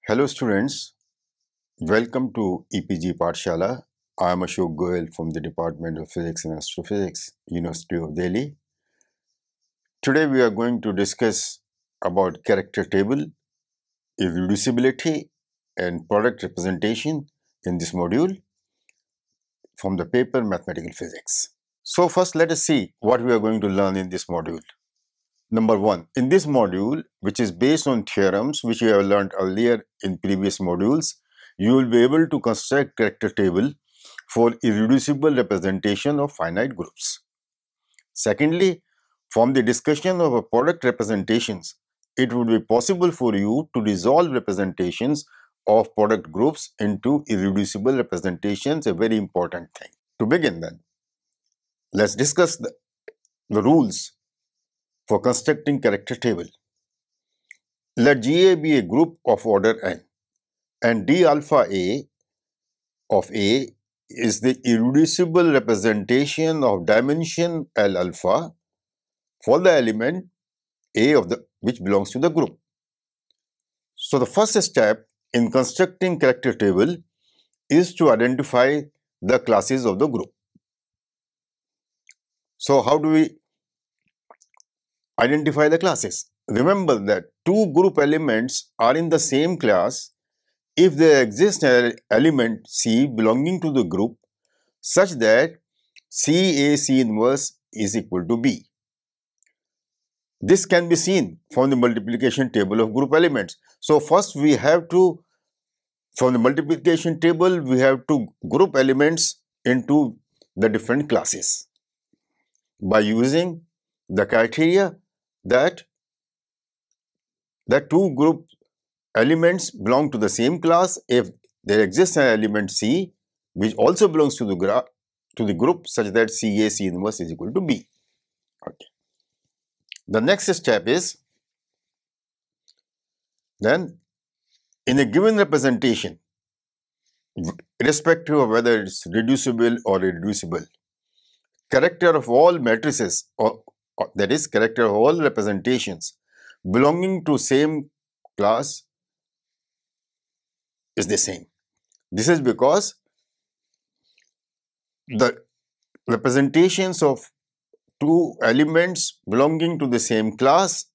Hello students, welcome to EPG Pathshala. I am Ashok Goel from the Department of Physics and Astrophysics, University of Delhi. Today we are going to discuss about character table, irreducibility and product representation in this module from the paper Mathematical Physics. So first let us see what we are going to learn in this module. Number one, in this module, which is based on theorems which you have learned earlier in previous modules, you will be able to construct character table for irreducible representation of finite groups. Secondly, from the discussion of a product representations, it would be possible for you to resolve representations of product groups into irreducible representations, a very important thing. To begin then, let's discuss the rules for constructing character table. Let GA be a group of order n, and D alpha A of A is the irreducible representation of dimension L alpha for the element A of which belongs to the group. So the first step in constructing character table is to identify the classes of the group. So how do we identify the classes? Remember that two group elements are in the same class if there exists an element C belonging to the group such that CAC inverse is equal to B. This can be seen from the multiplication table of group elements. So first we have to, from the multiplication table, we have to group elements into the different classes by using the criteria that the two group elements belong to the same class if there exists an element C which also belongs to the group such that CAC inverse is equal to B. Okay. The next step is then in a given representation, irrespective of whether it's reducible or irreducible, character of all matrices or that is character of all representations belonging to same class is the same. This is because the representations of two elements belonging to the same class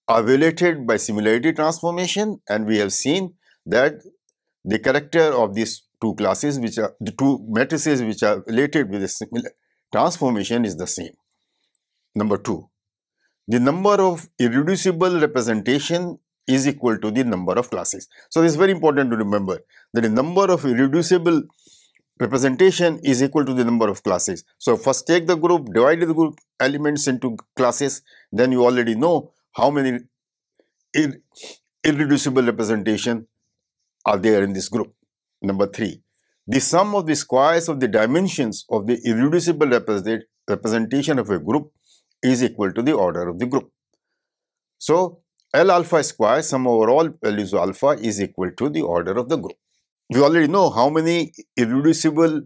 are related by similarity transformation, and we have seen that the character of these two classes, which are the two matrices which are related with a similar transformation, is the same. Number two, the number of irreducible representation is equal to the number of classes. So this is very important to remember that the number of irreducible representation is equal to the number of classes. So first take the group, divide the group elements into classes, then you already know how many irreducible representation are there in this group. Number three, the sum of the squares of the dimensions of the irreducible representation of a group is equal to the order of the group. So L alpha square, sum over all values of alpha, is equal to the order of the group. We already know how many irreducible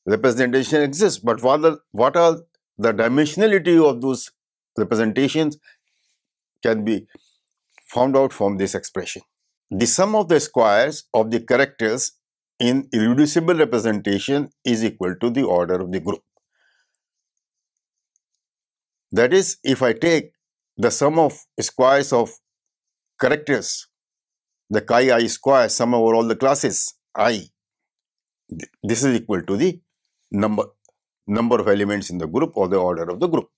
representations exist, but what are the dimensionality of those representations can be found out from this expression. The sum of the squares of the characters in irreducible representation is equal to the order of the group. That is, if I take the sum of squares of characters, the chi I square, sum over all the classes I, this is equal to the number of elements in the group or the order of the group.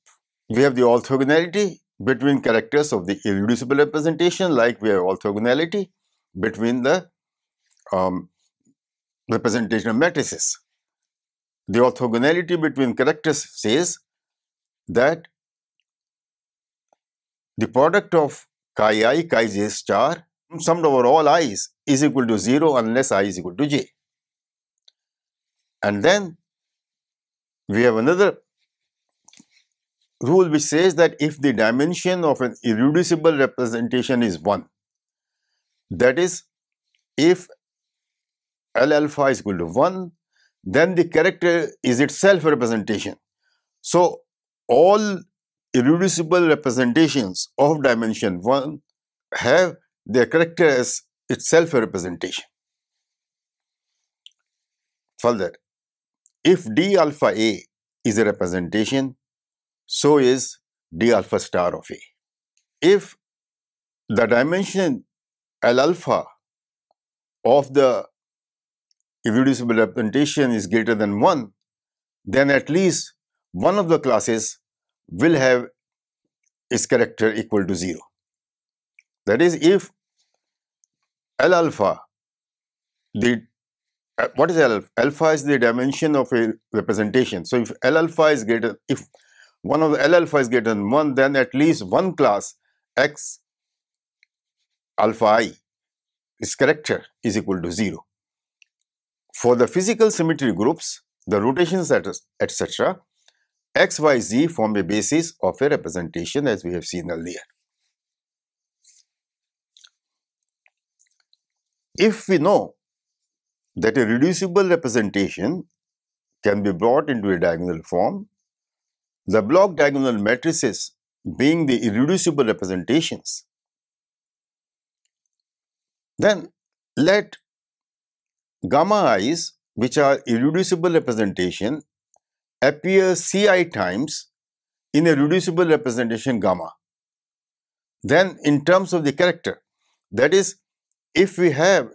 We have the orthogonality between characters of the irreducible representation, like we have orthogonality between the representation of matrices. The orthogonality between characters says that the product of chi I, chi j star summed over all i's is equal to 0 unless I is equal to j. And then we have another rule which says that if the dimension of an irreducible representation is 1, that is, if L alpha is equal to 1, then the character is itself a representation. So all irreducible representations of dimension 1 have their character as itself a representation. Further, if d alpha A is a representation, so is d alpha star of A. If the dimension L alpha of the irreducible representation is greater than 1, then at least one of the classes will have its character equal to 0. That is, if L alpha, what is L alpha? Alpha is the dimension of a representation. So if L alpha is greater, if one of the L alpha is greater than 1, then at least one class X alpha I, its character is equal to 0. For the physical symmetry groups, the rotations etc., X, Y, Z form a basis of a representation, as we have seen earlier. If we know that a reducible representation can be brought into a diagonal form, the block diagonal matrices being the irreducible representations, then let gamma i's, which are irreducible representation, appear Ci times in a reducible representation gamma. Then in terms of the character, that is, if we have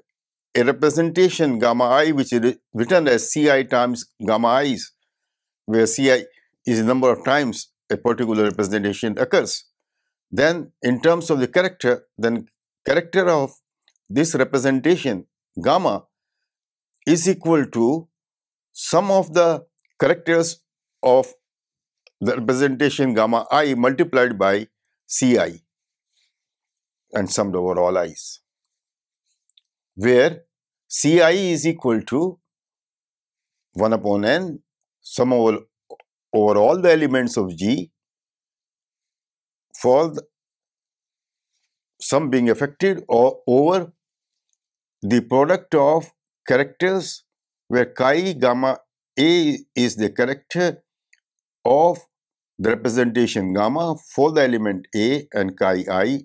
a representation gamma I which is written as Ci times gamma i's, where Ci is the number of times a particular representation occurs, then in terms of the character, then character of this representation gamma is equal to sum of the characters of the representation gamma I multiplied by Ci and summed over all i's, where Ci is equal to 1 upon n sum over all the elements of G for the sum being affected or over the product of characters, where chi gamma A is the character of the representation gamma for the element A, and chi I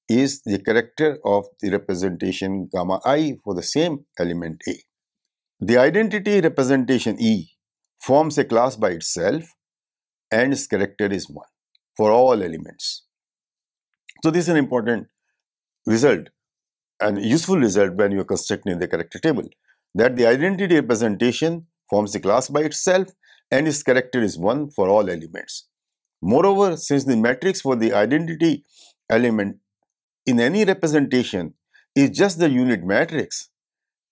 is the character of the representation gamma I for the same element A. The identity representation E forms a class by itself and its character is 1 for all elements. So this is an important result and useful result when you are constructing the character table, that the identity representation forms a class by itself and its character is 1 for all elements. Moreover, since the matrix for the identity element in any representation is just the unit matrix,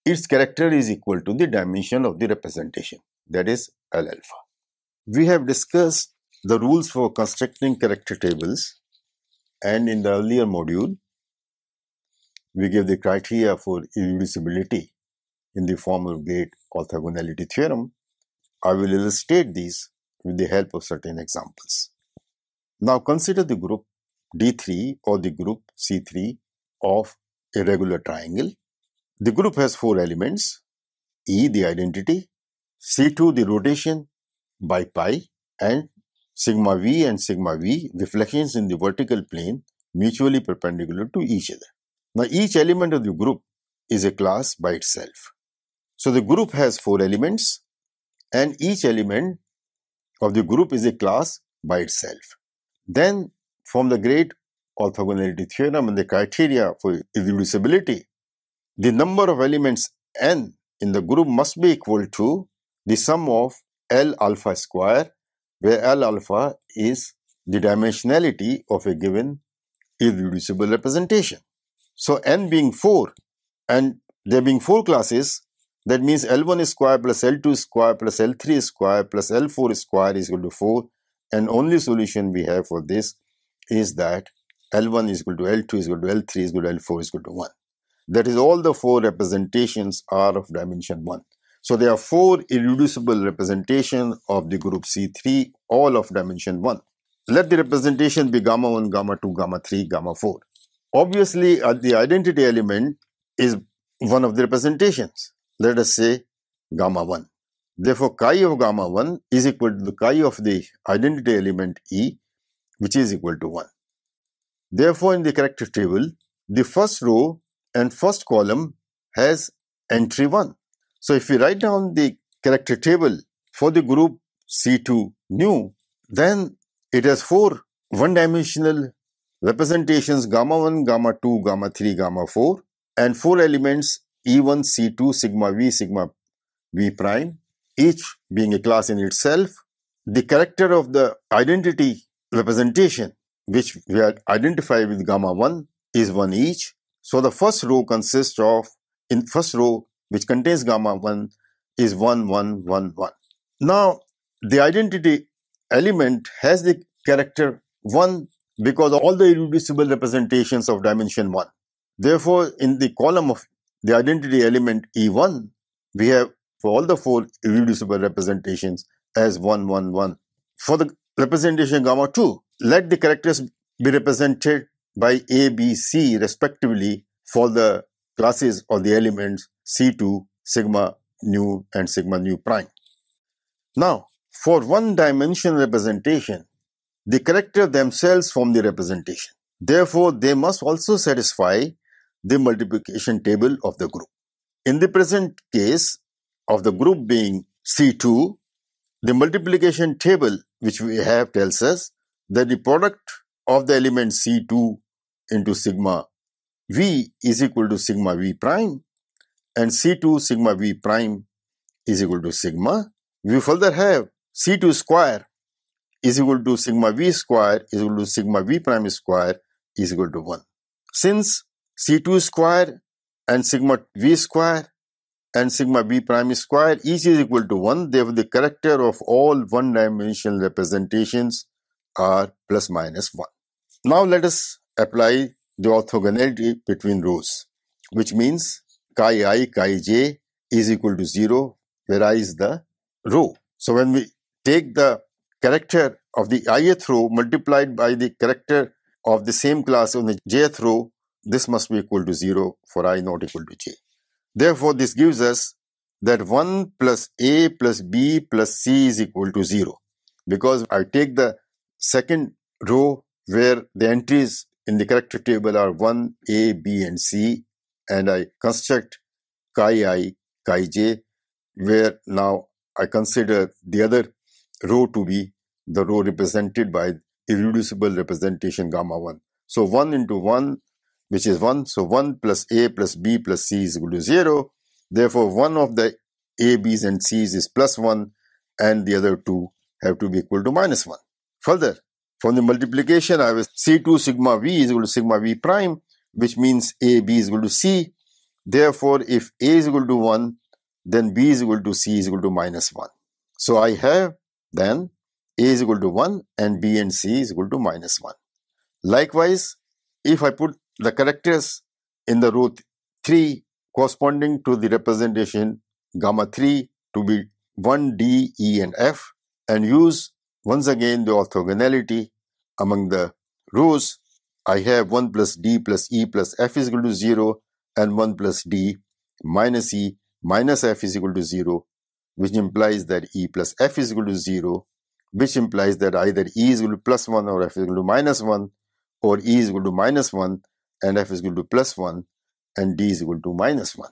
its character is equal to the dimension of the representation, that is L alpha. We have discussed the rules for constructing character tables, and in the earlier module, we gave the criteria for irreducibility in the form of great orthogonality theorem. I will illustrate these with the help of certain examples. Now consider the group D3 or the group C3 of a regular triangle. The group has 4 elements: E, the identity; C2, the rotation by pi; and sigma v and sigma v, reflections in the vertical plane mutually perpendicular to each other. Now each element of the group is a class by itself. So the group has 4 elements and each element of the group is a class by itself. Then from the great orthogonality theorem and the criteria for irreducibility, the number of elements n in the group must be equal to the sum of L alpha square, where L alpha is the dimensionality of a given irreducible representation. So n being 4 and there being 4 classes, that means L1 square plus L2 square plus L3 square plus L4 square is equal to 4, and only solution we have for this is that L1 is equal to L2 is equal to L3 is equal to L4 is equal to 1. That is, all the 4 representations are of dimension 1. So there are 4 irreducible representations of the group C3, all of dimension 1. Let the representation be gamma 1, gamma 2, gamma 3, gamma 4. Obviously, the identity element is one of the representations. Let us say gamma 1. Therefore, chi of gamma 1 is equal to the chi of the identity element E, which is equal to 1. Therefore, in the character table, the first row and first column has entry 1. So if we write down the character table for the group C2 new, then it has 4 one-dimensional representations gamma 1, gamma 2, gamma 3, gamma 4 and 4 elements E1, C2, sigma V prime, each being a class in itself. The character of the identity representation which we had identified with gamma 1 is 1 each. So the first row consists of, in first row which contains gamma 1 is 1, 1, 1, 1. Now the identity element has the character 1 because all the irreducible representations of dimension 1. Therefore, in the column of the identity element E1, we have for all the 4 irreducible representations as 1, 1, 1. For the representation gamma 2, let the characters be represented by A, B, C respectively for the classes or the elements C2, sigma nu and sigma nu prime. Now, for one-dimensional representation, the characters themselves form the representation. Therefore, they must also satisfy the multiplication table of the group. In the present case of the group being C2, the multiplication table which we have tells us that the product of the element C2 into sigma V is equal to sigma V prime and C2 sigma V prime is equal to sigma. We further have C2 square is equal to sigma V square is equal to sigma V prime square is equal to 1. Since C2 square and sigma V square and sigma V prime square each is equal to 1, therefore the character of all one-dimensional representations are plus minus 1. Now let us apply the orthogonality between rows, which means chi I, chi j is equal to 0, where I is the row. So when we take the character of the ith row multiplied by the character of the same class on the jth row, this must be equal to 0 for I not equal to j. Therefore, this gives us that 1 plus a plus b plus c is equal to 0. Because I take the second row where the entries in the character table are 1, a, b and c, and I construct chi I, chi j, where now I consider the other row to be the row represented by irreducible representation gamma 1. So 1 into 1, which is 1. So 1 plus a plus b plus c is equal to 0. Therefore, one of the a, b's and c's is plus 1 and the other two have to be equal to minus 1. Further, from the multiplication, I have C2 sigma v is equal to sigma v prime, which means a, b is equal to c. Therefore, if a is equal to 1, then b is equal to c is equal to minus 1. So I have then a is equal to 1 and b and c is equal to minus 1. Likewise, if I put the characters in the row 3 corresponding to the representation gamma 3 to be 1, d, e and f and use once again the orthogonality among the rows, I have 1 plus d plus e plus f is equal to 0 and 1 plus d minus e minus f is equal to 0, which implies that e plus f is equal to 0, which implies that either e is equal to plus 1 or f is equal to minus 1, or e is equal to minus 1 and f is equal to plus 1 and d is equal to minus 1.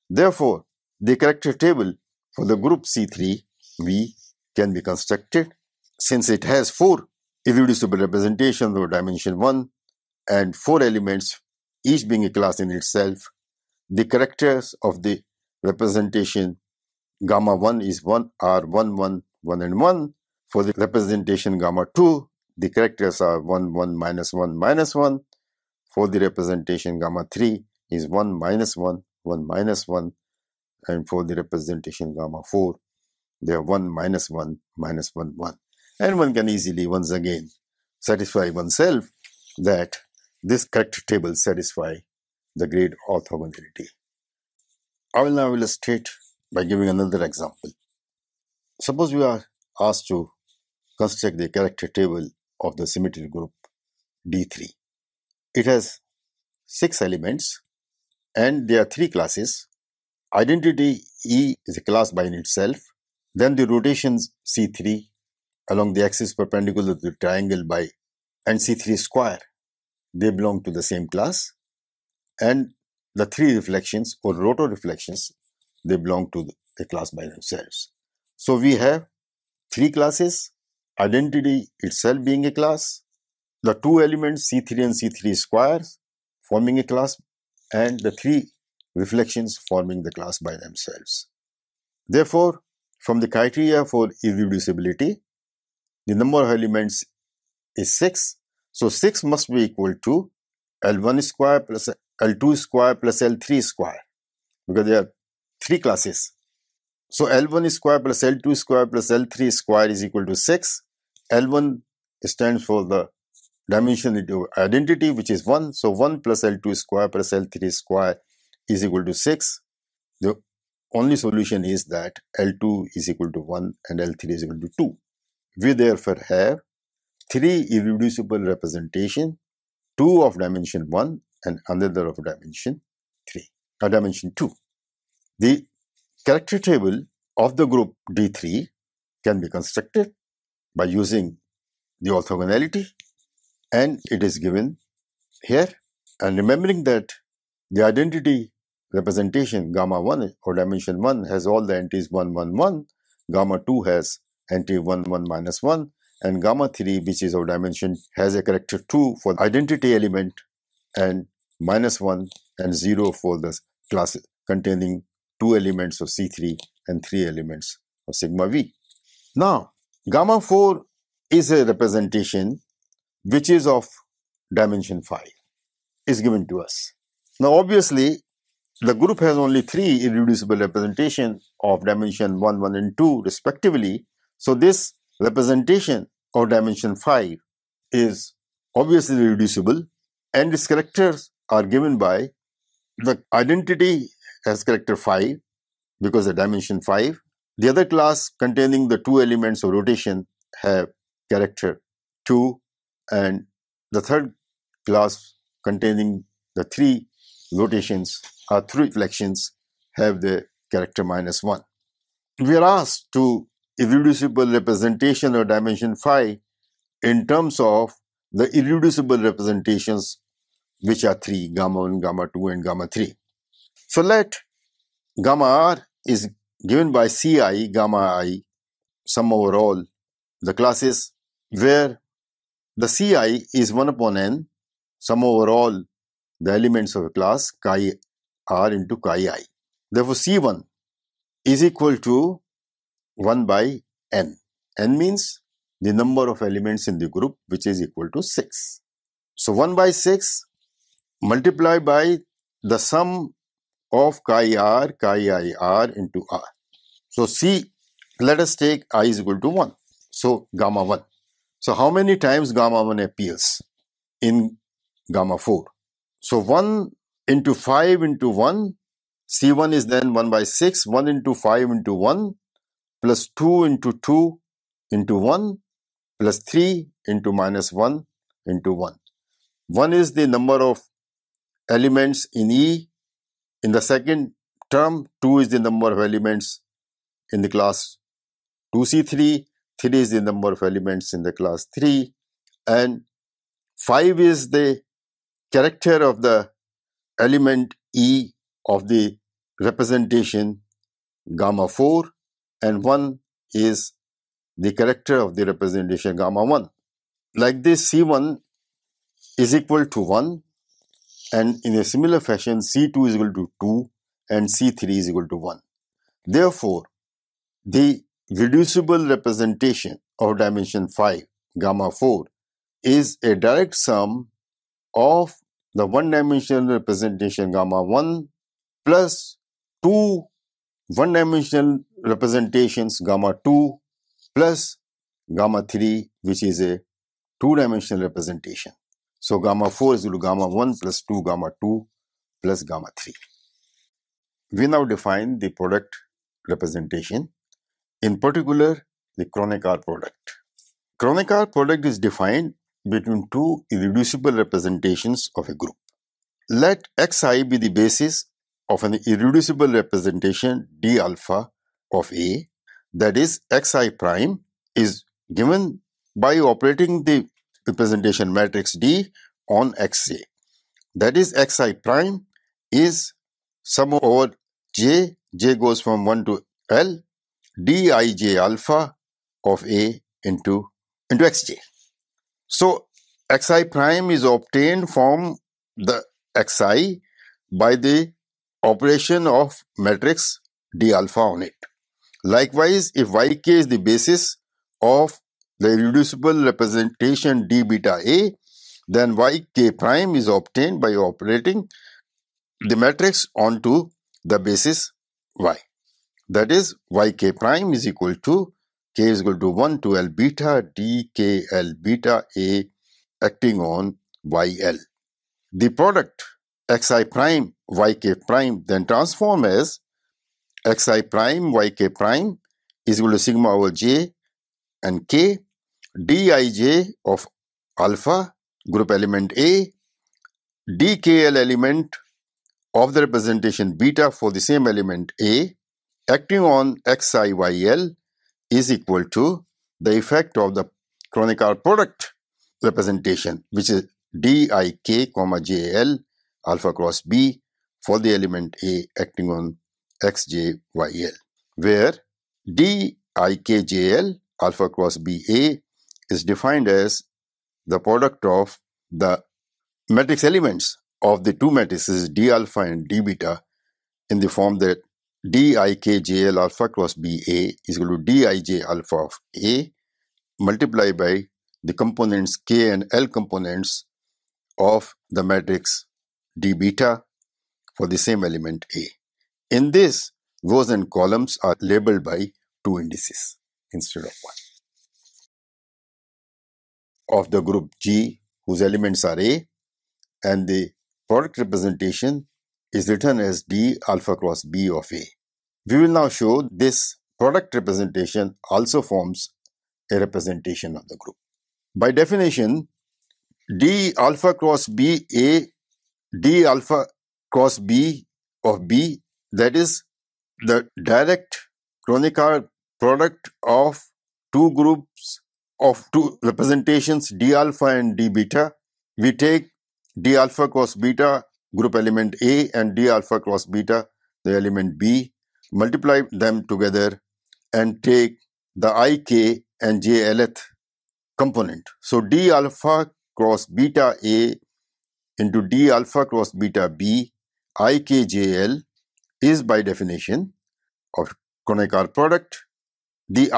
Therefore, the character table for the group C3 V can be constructed since it has 4 irreducible representations of dimension 1 and 4 elements, each being a class in itself. The characters of the representation gamma 1 is 1 are 1, 1, 1 and 1. For the representation gamma 2, the characters are 1, 1, minus 1, minus 1. For the representation gamma 3 is 1, minus 1, 1, minus 1. And for the representation gamma 4, they are 1, minus 1, minus 1, 1. And one can easily once again satisfy oneself that this character table satisfy the great orthogonality. I will now illustrate by giving another example. Suppose we are asked to construct the character table of the symmetry group D3. It has 6 elements and there are 3 classes. Identity E is a class by in itself. Then the rotations C3 along the axis perpendicular to the triangle by and C3 square, they belong to the same class. And the three reflections or rotor reflections, they belong to the class by themselves. So we have three classes, identity itself being a class, the two elements C3 and C3 squares forming a class, and the three reflections forming the class by themselves. Therefore, from the criteria for irreducibility, the number of elements is 6. So 6 must be equal to L1 square plus L2 square plus L3 square, because there are three classes. So L1 square plus L2 square plus L3 square is equal to 6. L1 stands for the dimension of identity, which is 1. So 1 plus L2 square plus L3 square is equal to 6. The only solution is that L2 is equal to 1 and L3 is equal to 2. We therefore have three irreducible representation, two of dimension 1 and another of dimension 2. The character table of the group D3 can be constructed by using the orthogonality, and it is given here. And remembering that the identity representation gamma 1 or dimension 1 has all the entities 1, 1, 1, gamma 2 has entity 1, 1, minus 1, and gamma 3, which is of dimension, has a character 2 for the identity element and minus 1 and 0 for the class containing 2 elements of C3 and 3 elements of sigma V. Now, gamma 4 is a representation which is of dimension 5, is given to us. Now, obviously, the group has only three irreducible representations of dimension 1, 1 and 2 respectively. So, this representation of dimension 5 is obviously reducible, and its characters are given by the identity has character 5 because the dimension 5. The other class containing the two elements of rotation have character 2, and the third class containing the three rotations or three reflections have the character minus 1. We are asked to irreducible representation of dimension 5 in terms of the irreducible representations, which are three, gamma 1, gamma 2 and gamma 3. So let gamma r is given by Ci gamma I sum over all the classes, where the Ci is 1 upon n sum over all the elements of a class chi r into chi I. Therefore, C1 is equal to 1 by n. N means the number of elements in the group, which is equal to 6. So 1 by 6 multiplied by the sum of chi I r into r. So C, let us take I is equal to 1. So gamma 1. So how many times gamma 1 appears in gamma 4? So 1 into 5 into 1, C1 is then 1 by 6, 1 into 5 into 1, plus 2 into 2 into 1, plus 3 into minus 1 into 1. 1 is the number of elements in E in the second term, 2 is the number of elements in the class 2C3, 3 is the number of elements in the class 3, and 5 is the character of the element E of the representation gamma 4, and 1 is the character of the representation gamma 1. Like this, C1 is equal to 1, and in a similar fashion, C2 is equal to 2 and C3 is equal to 1. Therefore, the reducible representation of dimension 5, gamma 4, is a direct sum of the one-dimensional representation gamma 1 plus two one-dimensional representations gamma 2 plus gamma 3, which is a two-dimensional representation. So gamma 4 is equal to gamma 1 plus 2 gamma 2 plus gamma 3. We now define the product representation, in particular the Kronecker product. Kronecker product is defined between two irreducible representations of a group. Let Xi be the basis of an irreducible representation d alpha of A, that is Xi prime is given by operating the representation matrix D on Xa. That is Xi prime is sum over j. J goes from 1 to L. Dij alpha of A into xj. So xi prime is obtained from the xi by the operation of matrix D alpha on it. Likewise, if yk is the basis of the irreducible representation d beta A, then yk prime is obtained by operating the matrix onto the basis y. That is, yk prime is equal to k is equal to 1 to L beta dkl beta A acting on yl. The product xi prime yk prime then transform as xi prime yk prime is equal to sigma over j and k dij of alpha group element A dkl element of the representation beta for the same element A acting on xiYL is equal to the effect of the Kronecker product representation, which is dik, jl alpha cross B for the element A acting on xjyl, where dikjl alpha cross BA is defined as the product of the matrix elements of the two matrices D alpha and D beta in the form that dikjl alpha cross BA is equal to dij alpha of A multiplied by the components K and L components of the matrix D beta for the same element A. In this, rows and columns are labeled by two indices instead of one. Of the group G, whose elements are A, and the product representation is written as D alpha cross B of A. We will now show this product representation also forms a representation of the group. By definition, D alpha cross B A, D alpha cross B of B, that is the direct Kronecker product of two groups of two representations D alpha and D beta. We take D alpha cross beta group element A and D alpha cross beta the element B, multiply them together and take the ik and jlth component. So D alpha cross beta A into D alpha cross beta B ikjl is by definition of Kronecker product the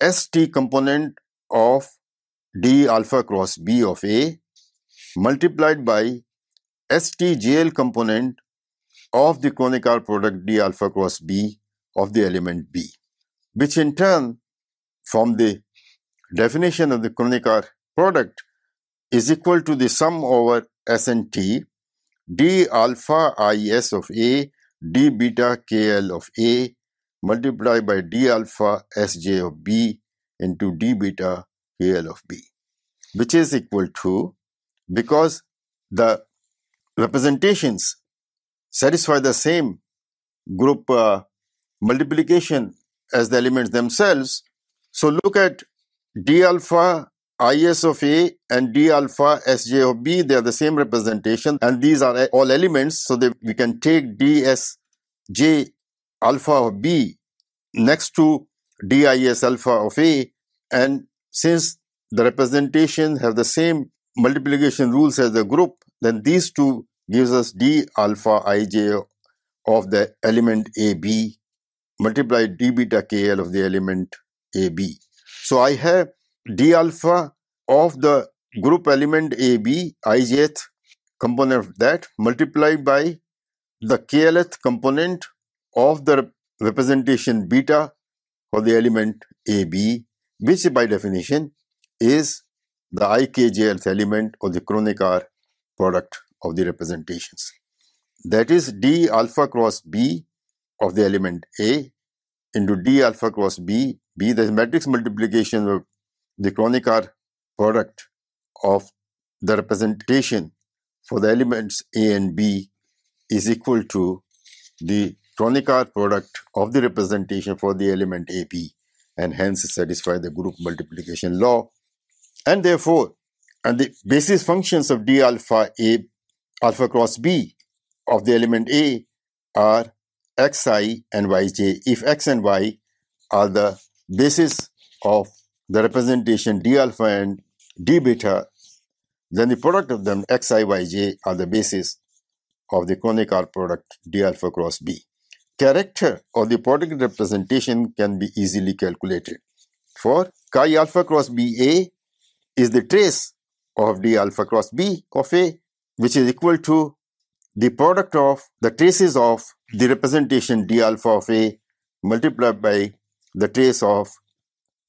ikst component of D alpha cross B of A multiplied by stjl component of the Kronecker product D alpha cross B of the element B, which in turn from the definition of the Kronecker product is equal to the sum over S and T D alpha is of A D beta kl of A multiplied by D alpha sj of B into D beta kl of B, which is equal to, because the representations satisfy the same group multiplication as the elements themselves. So look at D alpha is of A and D alpha sj of B, they are the same representation and these are all elements, so that we can take dsj alpha of B next to dis alpha of A, and since the representations have the same multiplication rules as the group, then these two gives us D alpha ij of the element AB multiply D beta KL of the element AB. So I have D alpha of the group element AB, ijth component of that, multiplied by the KLth component of the representation beta for the element AB, which by definition is the ikjth element of the Kronecker product of the representations. That is D alpha cross B of the element A into D alpha cross B, the matrix multiplication of the Kronecker product of the representation for the elements A and B is equal to the Kronecker product of the representation for the element AB, and hence satisfy the group multiplication law. And therefore, and the basis functions of D alpha A alpha cross B of the element A are xi and yj. If x and y are the basis of the representation d alpha and d beta, then the product of them xi, yj are the basis of the Kronecker product d alpha cross b. Character of the product representation can be easily calculated. For chi alpha cross ba is the trace of d alpha cross b of A, which is equal to the product of the traces of the representation d alpha of A multiplied by the trace of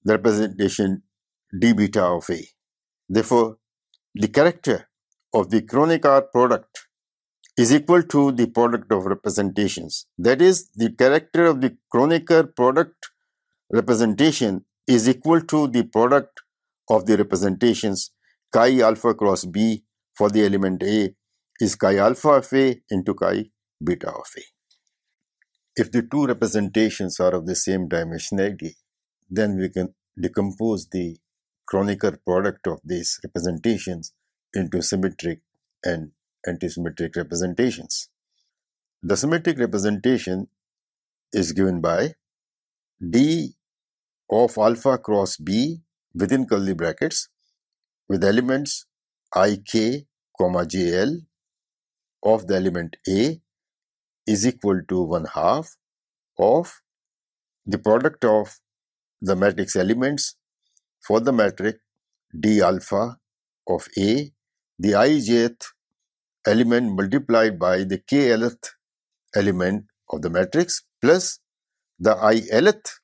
the representation d beta of A. Therefore, the character of the Kronecker product is equal to the product of representations. That is, the character of the Kronecker product representation is equal to the product of the representations chi alpha cross b for the element A is chi alpha of A into chi beta of A. If the two representations are of the same dimensionality, then we can decompose the Kronecker product of these representations into symmetric and antisymmetric representations. The symmetric representation is given by d of alpha cross b within curly brackets with elements ik, jl of the element A is equal to 1/2 of the product of the matrix elements for the matrix d alpha of A, the ijth element multiplied by the klth element of the matrix plus the ilth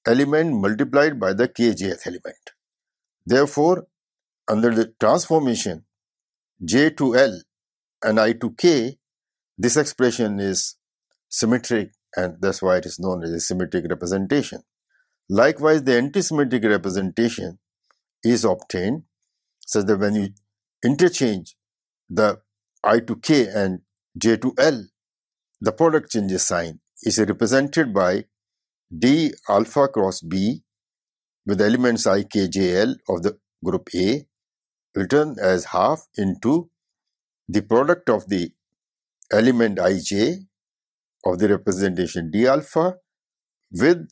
element multiplied by the kjth element. Therefore, under the transformation J to L and I to K, this expression is symmetric, and that's why it is known as a symmetric representation. Likewise, the antisymmetric representation is obtained such that when you interchange the I to K and J to L, the product changes sign is represented by d alpha cross b with elements I, K, J, L of the group A written as half into the product of the element ij of the representation d alpha with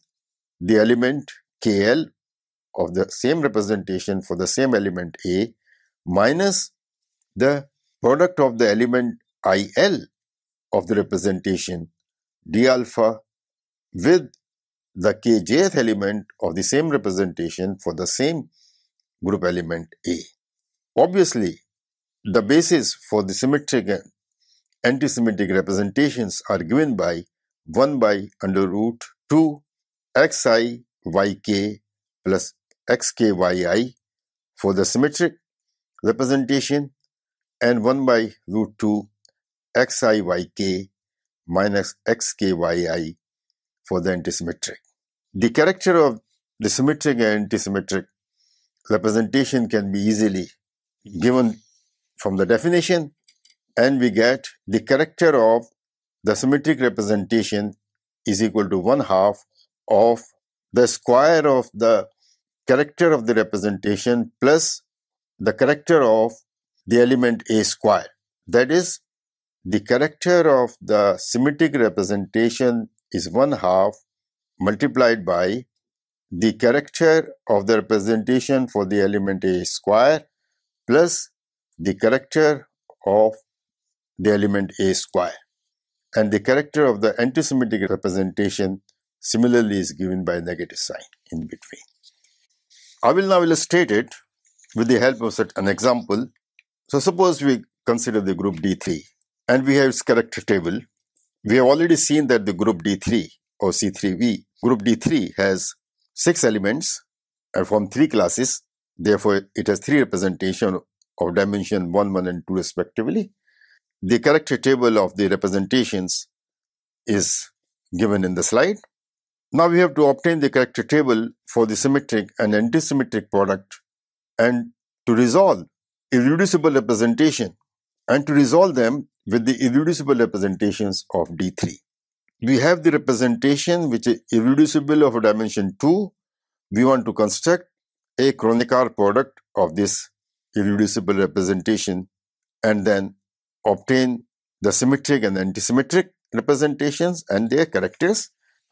the element kl of the same representation for the same element A minus the product of the element il of the representation d alpha with the kjth element of the same representation for the same group element A. Obviously, the basis for the symmetric and antisymmetric representations are given by 1 by under root 2 xi yk plus xky for the symmetric representation and 1 by root 2 xi yk minus xkyi for the antisymmetric. The character of the symmetric and antisymmetric representation can be easily given from the definition, and we get the character of the symmetric representation is equal to 1/2 of the square of the character of the representation plus the character of the element A square. That is, the character of the symmetric representation is 1/2 multiplied by the character of the representation for the element A square plus the character of the element A square. And the character of the antisymmetric representation similarly is given by a negative sign in between. I will now illustrate it with the help of an example. So suppose we consider the group D3 and we have its character table. We have already seen that the group D3 or C3V, group D3 has 6 elements and from 3 classes. Therefore, it has 3 representations of dimension 1, 1 and 2 respectively. The character table of the representations is given in the slide. Now we have to obtain the character table for the symmetric and antisymmetric product and to resolve irreducible representation and to resolve them with the irreducible representations of D3. We have the representation which is irreducible of a dimension 2. We want to construct a Kronecker product of this irreducible representation and then obtain the symmetric and antisymmetric representations and their characters,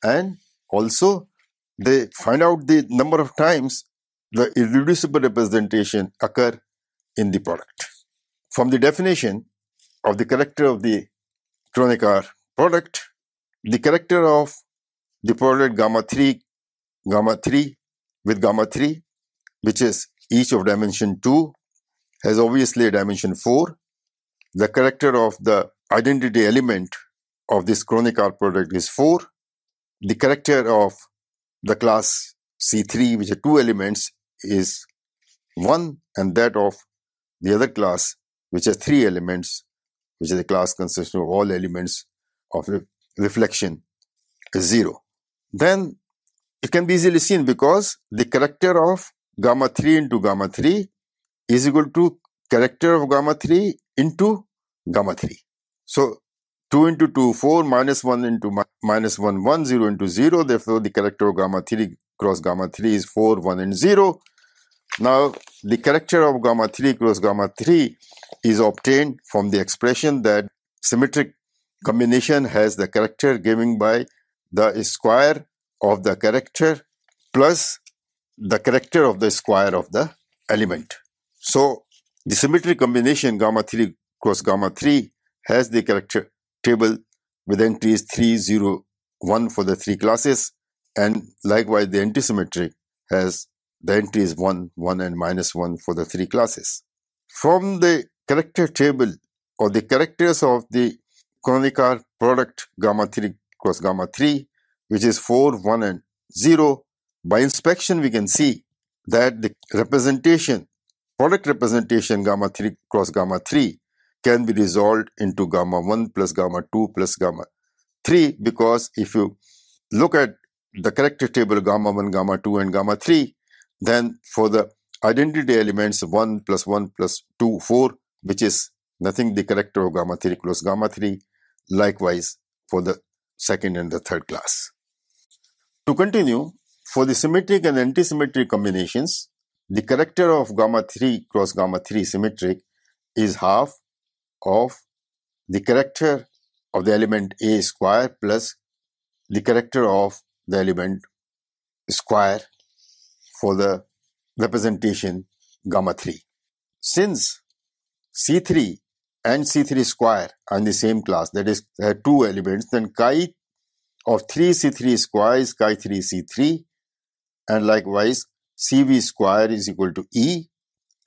and also they find out the number of times the irreducible representation occur in the product. From the definition of the character of the Kronecker product, the character of the product gamma 3 with gamma 3, which is each of dimension 2, has obviously a dimension 4. The character of the identity element of this Kronecker product is 4. The character of the class C3, which are 2 elements, is 1, and that of the other class, which has 3 elements, which is a class consisting of all elements of reflection, is 0. Then it can be easily seen because the character of gamma 3 into gamma 3 is equal to character of gamma 3 into gamma 3. So 2 into 2, 4, minus 1 into minus 1, 1, 0 into 0. Therefore, the character of gamma 3 cross gamma 3 is 4, 1, and 0. Now, the character of gamma 3 cross gamma 3 is obtained from the expression that symmetric combination has the character given by the square of the character plus the character of the square of the element. So, the symmetric combination gamma 3 cross gamma 3 has the character table with entries 3, 0, 1 for the 3 classes, and likewise the antisymmetric has the entries 1, 1, and minus 1 for the 3 classes. From the character table or the characters of the Kronecker product gamma 3 cross gamma 3, which is 4, 1, and 0, by inspection we can see that the product representation gamma 3 cross gamma 3 can be resolved into gamma 1 plus gamma 2 plus gamma 3, because if you look at the character table gamma 1, gamma 2, and gamma 3, then for the identity elements 1 plus 1 plus 2, 4, which is nothing the character of gamma 3 plus gamma 3, likewise for the second and the third class. To continue, for the symmetric and antisymmetric combinations, the character of gamma 3 cross gamma 3 symmetric is half of the character of the element A square plus the character of the element square for the representation gamma 3. Since C3 and C3 square are in the same class, that is, there are 2 elements, then chi of 3C3 square is chi 3C3, and likewise CV square is equal to E,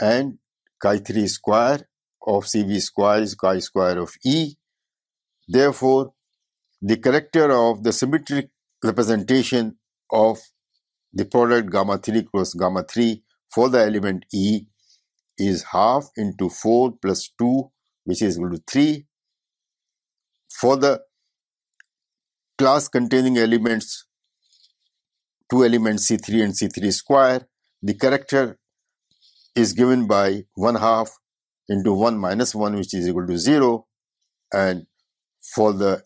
and chi 3 square of CV square is chi square of E. Therefore, the character of the symmetric representation of the product gamma 3 cross gamma 3 for the element E is half into 4 plus 2, which is equal to 3. For the class containing elements, 2 elements C3 and C3 square, the character is given by 1 half into 1 minus 1, which is equal to 0. And for the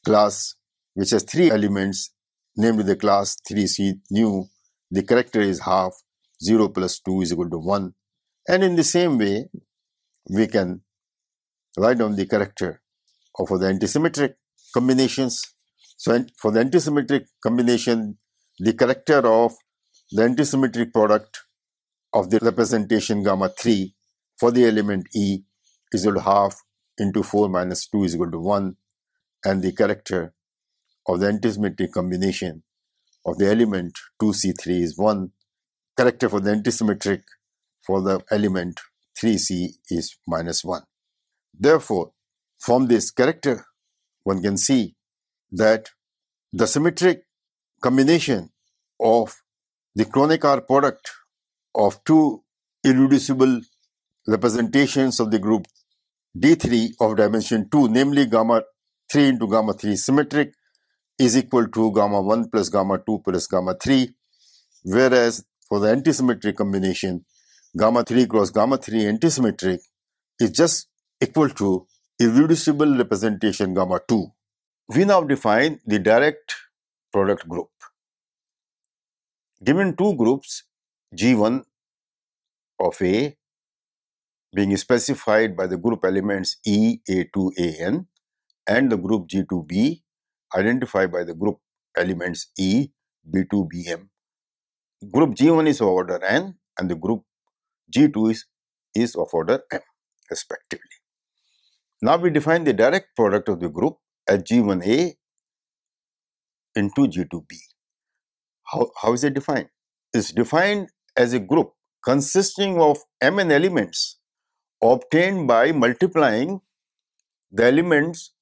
class which has 3 elements, namely the class 3C new, the character is half, 0 plus 2 is equal to 1. And in the same way, we can write down the character for the antisymmetric combinations. So for the antisymmetric combination, the character of the antisymmetric product of the representation gamma 3 for the element E is equal to half into 4 minus 2 is equal to 1, and the character of the antisymmetric combination of the element 2C3 is 1. Character for the antisymmetric for the element 3C is minus 1. Therefore, from this character, one can see that the symmetric combination of the Kronecker product of 2 irreducible representations of the group D3 of dimension 2, namely gamma 3 into gamma 3 symmetric, is equal to gamma 1 plus gamma 2 plus gamma 3, whereas for the antisymmetric combination, gamma 3 cross gamma 3 antisymmetric is just equal to irreducible representation gamma 2. We now define the direct product group. Given 2 groups, G1 of A being specified by the group elements E, A2, AN, and the group G2B identified by the group elements E, B2, Bm. Group G1 is of order n and the group G2 is of order m, respectively. Now we define the direct product of the group as G1A into G2B. How is it defined? It's defined as a group consisting of mn elements obtained by multiplying the elements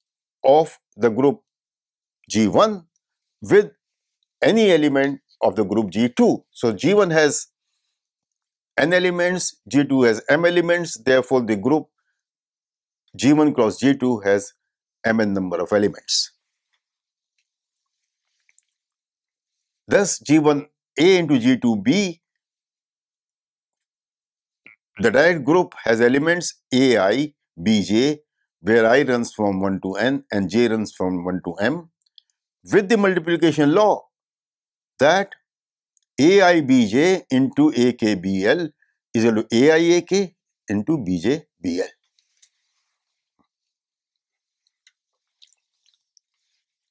of the group G1 with any element of the group G2. So G1 has n elements, G2 has m elements, therefore the group G1 cross G2 has mn number of elements. Thus G1A into G2B, the direct group has elements AI, Bj, where I runs from 1 to n and j runs from 1 to m, with the multiplication law that AIBJ into AKBL is equal to AIAK into BJBL.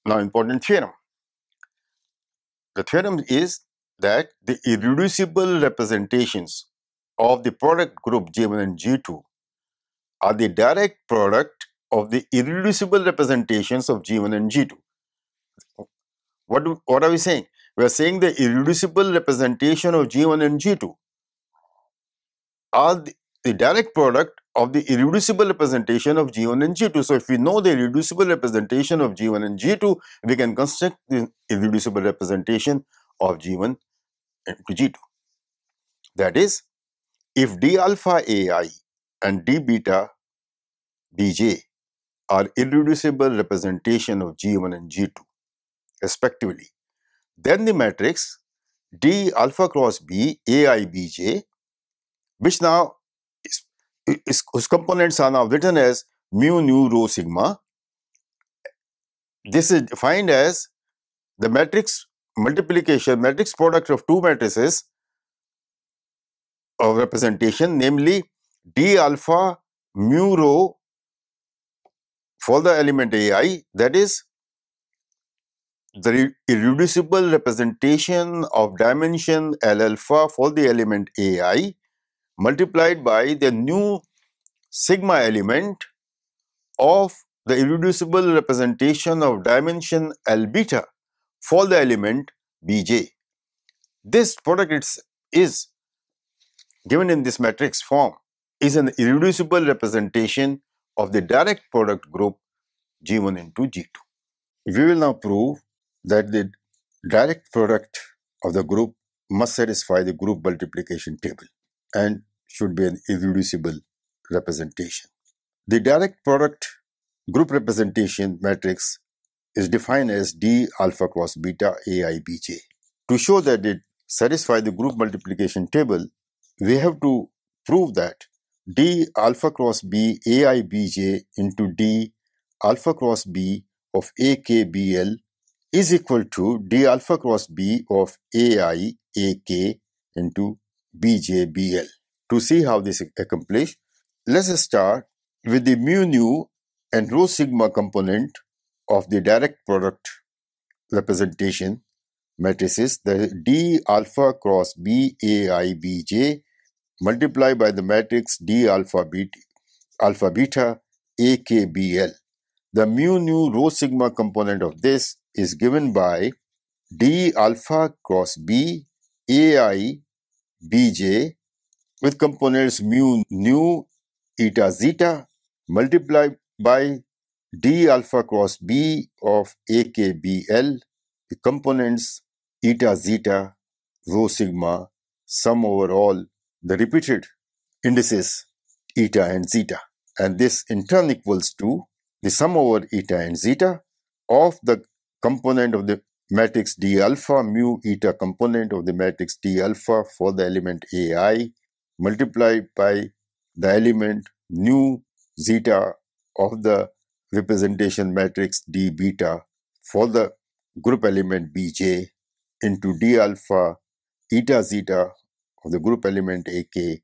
Now, important theorem. The theorem is that the irreducible representations of the product group J1 and G2 are the direct product of the irreducible representations of G1 and G2. What are we saying? We are saying the irreducible representation of G1 and G2 are the direct product of the irreducible representation of G1 and G2. So if we know the irreducible representation of G1 and G2, we can construct the irreducible representation of G1 into G2. That is, if d alpha AI and d beta Bj are irreducible representation of G1 and G2 respectively, then the matrix D alpha cross B AI Bj, which now whose components are now written as mu nu rho sigma. This is defined as the matrix multiplication, matrix product of two matrices of representation, namely D alpha mu rho for the element AI, that is the irreducible representation of dimension L alpha for the element AI multiplied by the new sigma element of the irreducible representation of dimension L beta for the element Bj. This product is given in this matrix form is an irreducible representation of the direct product group G1 into G2. We will now prove that the direct product of the group must satisfy the group multiplication table and should be an irreducible representation. The direct product group representation matrix is defined as D alpha cross beta AI Bj. To show that it satisfies the group multiplication table, we have to prove that D alpha cross B AI Bj into D alpha cross B of AKBL is equal to D alpha cross B of AI AK into BJBL. To see how this is accomplished, let's start with the mu nu and rho sigma component of the direct product representation matrices, the D alpha cross B AI Bj multiplied by the matrix D alpha beta AKBL. The mu nu rho sigma component of this is given by D alpha cross B AI Bj with components mu nu eta zeta multiplied by D alpha cross B of AKBL, the components eta zeta rho sigma sum over all the repeated indices eta and zeta, and this in turn equals to the sum over eta and zeta of the component of the matrix D alpha mu eta component of the matrix D alpha for the element AI multiplied by the element nu zeta of the representation matrix D beta for the group element Bj into D alpha eta zeta of the group element AK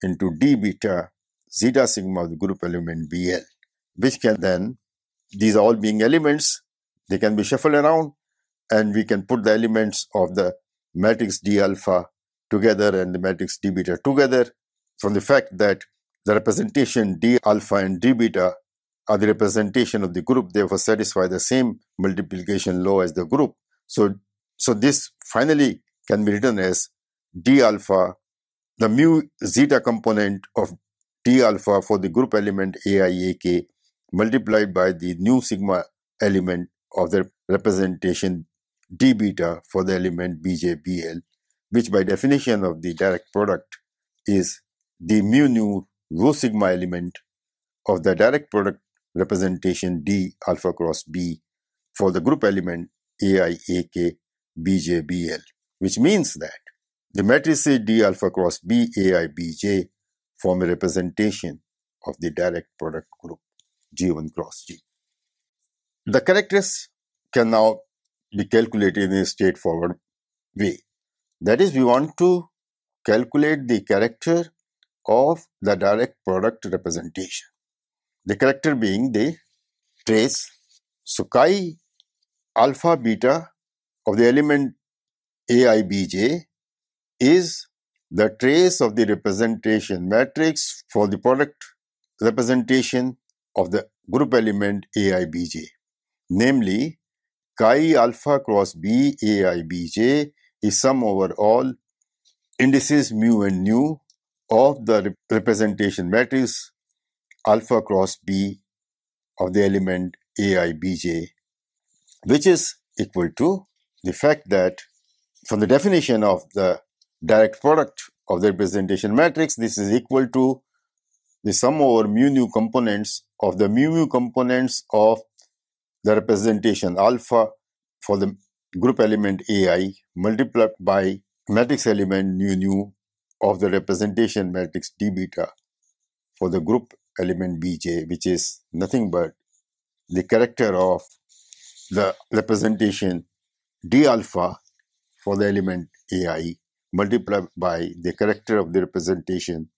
into D beta zeta sigma of the group element Bl, which can then these all being elements, they can be shuffled around, and we can put the elements of the matrix D alpha together and the matrix D beta together from the fact that the representation D alpha and D beta are the representation of the group, therefore satisfy the same multiplication law as the group. So this finally can be written as D alpha, the mu zeta component of D alpha for the group element AIAK multiplied by the nu sigma element of the representation D beta for the element BJBL, which by definition of the direct product is the mu nu rho sigma element of the direct product representation D alpha cross B for the group element AIAK BJBL, which means that the matrices D alpha cross B AI BJ form a representation of the direct product group G1 cross G. The characters can now be calculated in a straightforward way. That is, we want to calculate the character of the direct product representation. The character being the trace. So chi alpha beta of the element AIBJ is the trace of the representation matrix for the product representation of the group element AIBJ. Namely, chi alpha cross B AIBJ is sum over all indices mu and nu of the representation matrix alpha cross B of the element AIBJ, which is equal to the fact that from the definition of the direct product of the representation matrix, this is equal to the sum over mu nu components of the mu components of the representation alpha for the group element AI multiplied by matrix element nu of the representation matrix D beta for the group element BJ, which is nothing but the character of the representation D alpha for the element AI multiplied by the character of the representation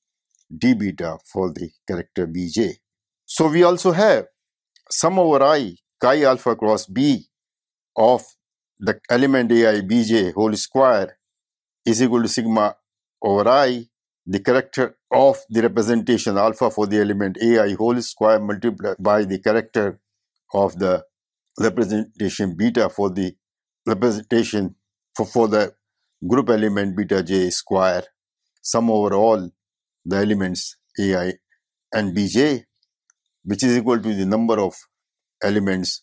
D beta for the character BJ. So we also have sum over I chi alpha cross B of the element AI BJ whole square is equal to sigma over I, the character of the representation alpha for the element AI whole square multiplied by the character of the representation beta for the representation for the group element beta j square, sum over all the elements AI and Bj, which is equal to the number of elements,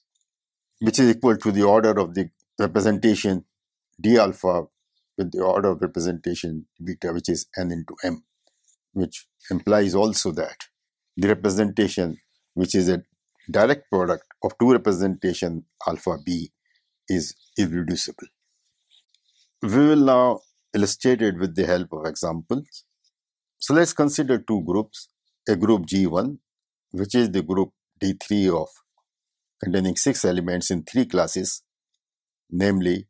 which is equal to the order of the representation D alpha with the order of representation beta, which is n into m, which implies also that the representation, which is a direct product of two representation alpha b, is irreducible. We will now illustrate it with the help of examples. So let's consider two groups, a group G1, which is the group D3 of containing 6 elements in 3 classes, namely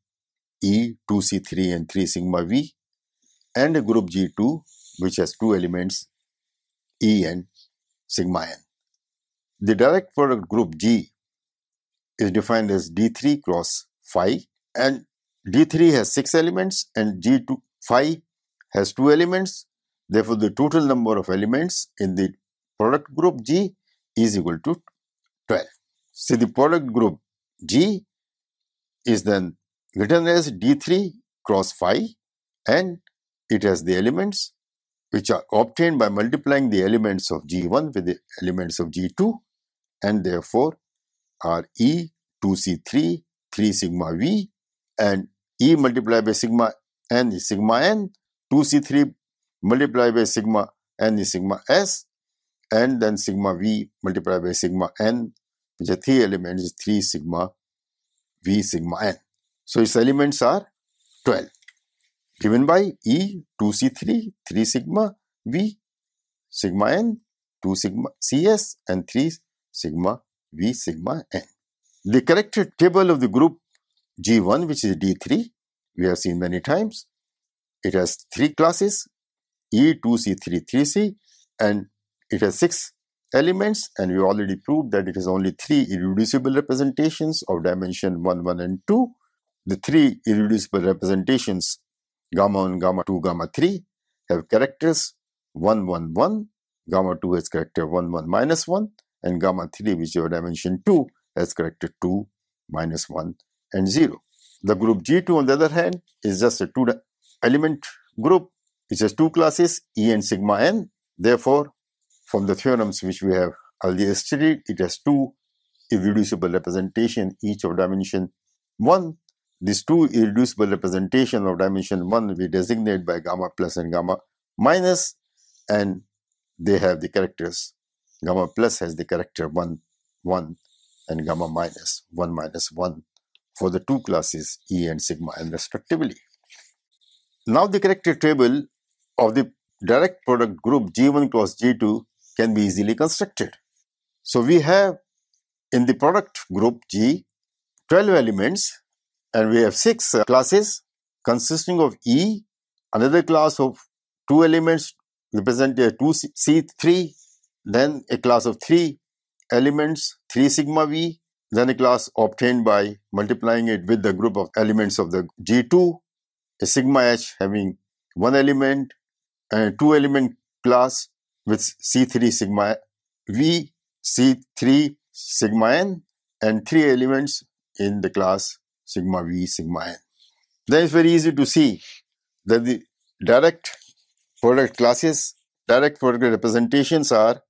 E, 2C3 and 3 sigma V, and a group G2 which has 2 elements E and sigma n. The direct product group G is defined as D3 cross phi, and D3 has 6 elements and G2 phi has 2 elements. Therefore, the total number of elements in the product group G is equal to 12. So the product group G is then written as D3 cross phi, and it has the elements which are obtained by multiplying the elements of G1 with the elements of G2, and therefore are E, 2C3, 3 sigma V, and E multiplied by sigma n is sigma n, 2C3 multiplied by sigma n is sigma s, and then sigma V multiplied by sigma n, which are 3 elements, is 3 sigma V sigma n. So its elements are 12, given by E, 2C3, 3 sigma V, sigma n, 2 sigma Cs, and 3 sigma V sigma n. The character table of the group G1, which is D3, we have seen many times. It has 3 classes, E, 2C, 3, 3C, and it has 6 elements, and we already proved that it is only 3 irreducible representations of dimension 1, 1 and 2. The 3 irreducible representations gamma 1, gamma 2, gamma 3 have characters 1, 1, 1, gamma 2 has character 1, 1, minus 1, and gamma 3, which is of dimension 2, has character 2, minus 1 and 0. The group G2, on the other hand, is just a 2-element group. It has 2 classes, E and sigma n. Therefore, from the theorems which we have earlier studied, it has 2 irreducible representation, each of dimension 1. These 2 irreducible representation of dimension 1 we designate by gamma plus and gamma minus, and they have the characters. Gamma plus has the character 1, 1, and gamma minus 1, minus 1 for the 2 classes E and sigma n respectively. Now the character table of the direct product group G1 cross G2 can be easily constructed. So we have in the product group G 12 elements, and we have 6 classes consisting of E, another class of 2 elements represented 2C3, then a class of 3 elements 3 sigma V, then a class obtained by multiplying it with the group of elements of the G2, a sigma H having 1 element, and a 2-element class with C3 sigma V, C3 sigma n, and 3 elements in the class sigma V, sigma n. Then it's very easy to see that the direct product classes, direct product representations are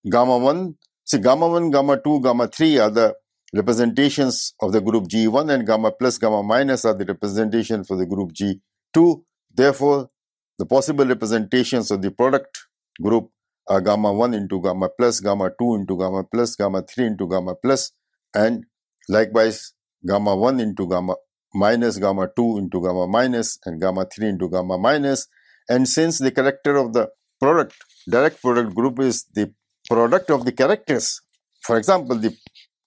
gamma 1. See, gamma 1, gamma 2, gamma 3 are the representations of the group G1, and gamma plus, gamma minus are the representation for the group G2. Therefore, the possible representations of the product group are gamma 1 into gamma plus, gamma 2 into gamma plus, gamma 3 into gamma plus, and likewise gamma 1 into gamma minus, gamma 2 into gamma minus, and gamma 3 into gamma minus. And since the character of the product, direct product group is the product of the characters, for example, the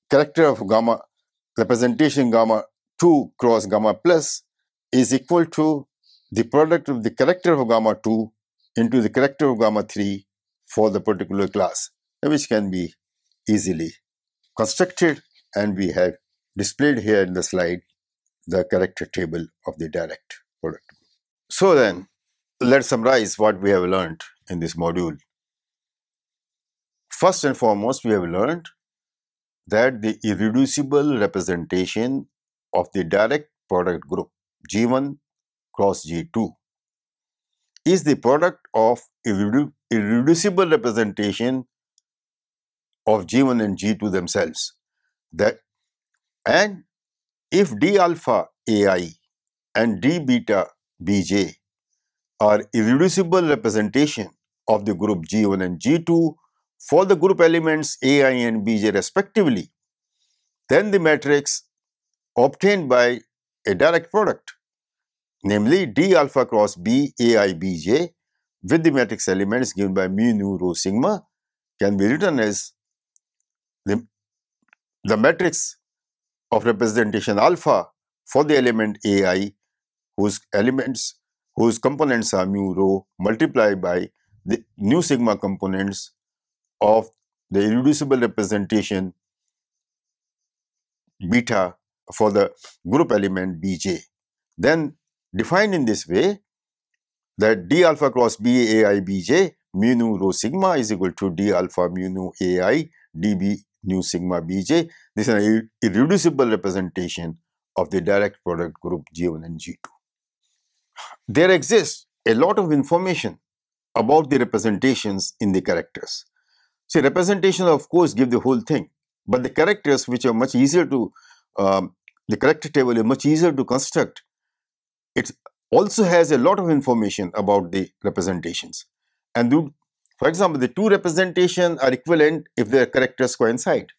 character of gamma representation gamma 2 cross gamma plus is equal to the product of the character of gamma 2 into the character of gamma 3 for the particular class, which can be easily constructed, and we have displayed here in the slide the character table of the direct product. So then, let's summarize what we have learned in this module. First and foremost, we have learned that the irreducible representation of the direct product group G1 cross G2 is the product of irreducible representation of G1 and G2 themselves. And if d alpha ai and d beta bj are irreducible representation of the group G1 and G2 for the group elements ai and bj respectively, then the matrix obtained by a direct product, namely d alpha cross b ai bj with the matrix elements given by mu nu rho sigma, can be written as the matrix of representation alpha for the element ai whose components are mu rho multiplied by the nu sigma components of the irreducible representation beta for the group element bj. Then defined in this way, that d alpha cross b ai bj mu nu rho sigma is equal to d alpha mu nu ai db nu sigma bj. This is an irreducible representation of the direct product group G1 and G2. There exists a lot of information about the representations in the characters. See, representation of course give the whole thing, but the characters, which are much easier to, the character table is much easier to construct, it also has a lot of information about the representations. And for example, the two representations are equivalent if their characters coincide.